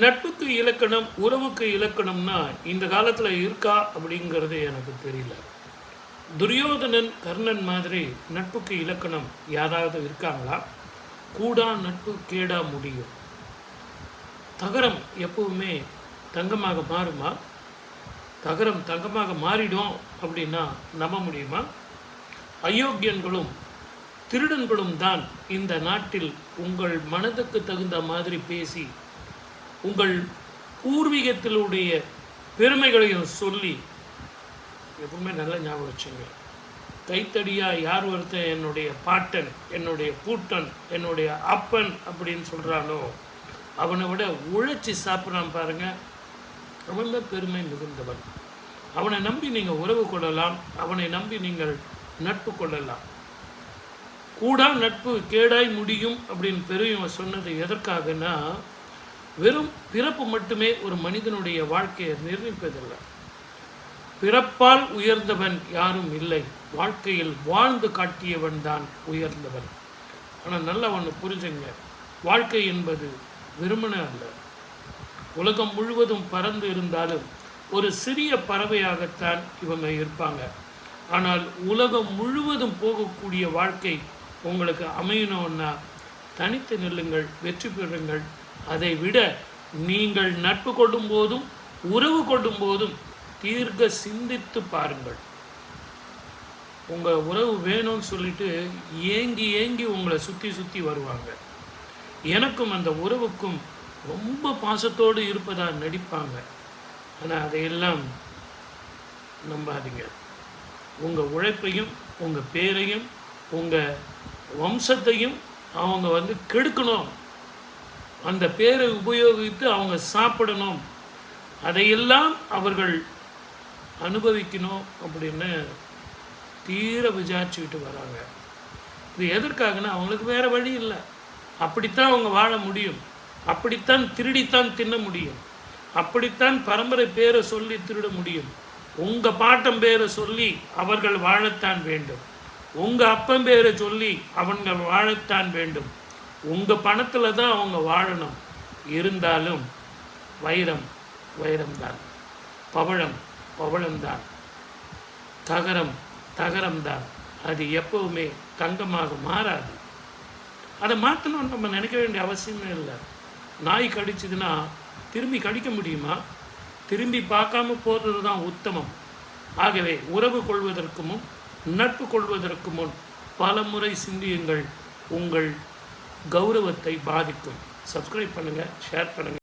நட்புக்கு இலக்கணம், உறவுக்கு இலக்கணம்னா இந்த காலத்தில் இருக்கா அப்படிங்கிறது எனக்கு தெரியல. துரியோதனன், கர்ணன் மாதிரி நட்புக்கு இலக்கணம் யாராவது இருக்காங்களா? கூடா நட்பு கேடா முடியும். தகரம் எப்பவுமே தங்கமாக மாறுமா? தகரம் தங்கமாக மாறிடும் அப்படின்னா நம்ப முடியுமா? அயோக்கியன்களும் திருடன்களும் தான் இந்த நாட்டில் உங்கள் மனதுக்கு தகுந்த மாதிரி பேசி உங்கள் பூர்வீகத்திலுடைய பெருமைகளையும் சொல்லி எப்பவுமே நல்ல ஞாபகம் வச்சுங்க. கைத்தடியாக யார் ஒருத்தன் என்னுடைய பாட்டன், என்னுடைய பூட்டன், என்னுடைய அப்பன் அப்படின்னு சொல்கிறானோ அவனை விட உழைச்சி சாப்பிட்றான் பாருங்கள், அவன் தான் பெருமை மிகுந்தவன். அவனை நம்பி நீங்கள் உறவு கொள்ளலாம், அவனை நம்பி நீங்கள் நட்பு கொள்ளலாம். கூடா நட்பு கேடாய் முடியும் அப்படின்னு பெரியவன் சொன்னது எதற்காகனா, வெறும் பிறப்பு மட்டுமே ஒரு மனிதனுடைய வாழ்க்கையை நிர்ணயிப்பதில்லை. பிறப்பால் உயர்ந்தவன் யாரும் இல்லை, வாழ்க்கையில் வாழ்ந்து காட்டியவன் தான் உயர்ந்தவன். ஆனால் நல்லா ஒன்று புரிஞ்சுங்க, வாழ்க்கை என்பது வெறுமனே அல்ல. உலகம் முழுவதும் பறந்து இருந்தாலும் ஒரு சிறிய பறவையாகத்தான் இவங்க இருப்பாங்க. ஆனால் உலகம் முழுவதும் போகக்கூடிய வாழ்க்கை உங்களுக்கு அமையணும்னா தனித்து நில்லுங்கள், வெற்றி பெறுங்கள். அதை விட நீங்கள் நட்பு கொள்ளும் போதும் உறவு கொள்ளும் போதும் தீர்க்க சிந்தித்து பாருங்கள். உங்கள் உறவு வேணும்னு சொல்லிட்டு ஏங்கி ஏங்கி உங்களை சுற்றி சுற்றி வருவாங்க. எனக்கும் அந்த உறவுக்கும் ரொம்ப பாசத்தோடு இருப்பதாக நடிப்பாங்க. ஆனால் அதையெல்லாம் நம்பாதீங்க. உங்கள் உழைப்பையும் உங்கள் பேரையும் உங்கள் வம்சத்தையும் அவங்க கெடுக்கணும், அந்த பேரை உபயோகித்து அவங்க சாப்பிடணும், அதையெல்லாம் அவர்கள் அனுபவிக்கணும் அப்படின்னு தீர விசாரிச்சுக்கிட்டு வராங்க. இது எதற்காகனா அவங்களுக்கு வேறு வழி இல்லை. அப்படித்தான் அவங்க வாழ முடியும், அப்படித்தான் திருடித்தான் தின்ன முடியும், அப்படித்தான் பரம்பரை பேரை சொல்லி திருட முடியும். உங்கள் பாட்டம் பேரை சொல்லி அவர்கள் வாழத்தான் வேண்டும், உங்கள் அப்பன் பேரை சொல்லி அவங்கள் வாழத்தான் வேண்டும். உங்கள் பணத்தில் தான் அவங்க வாழணும். இருந்தாலும் வைரம் வைரம்தான், பவழம் பவழம்தான், தகரம் தகரம்தான். அது எப்போவுமே தங்கமாக மாறாது. அதை மாற்றணும்னு நம்ம நினைக்க வேண்டிய அவசியமே இல்லை. நாய் கடிச்சதுன்னா திரும்பி கடிக்க முடியுமா? திரும்பி பார்க்காம போகிறது தான் உத்தமம். ஆகவே உறவு கொள்வதற்கு முன், நட்பு கொள்வதற்கு முன் பல முறை சிந்தியுங்கள். உங்கள் கௌரவத்தை பாதிக்கும். சப்ஸ்கிரைப் பண்ணுங்கள், ஷேர் பண்ணுங்கள்.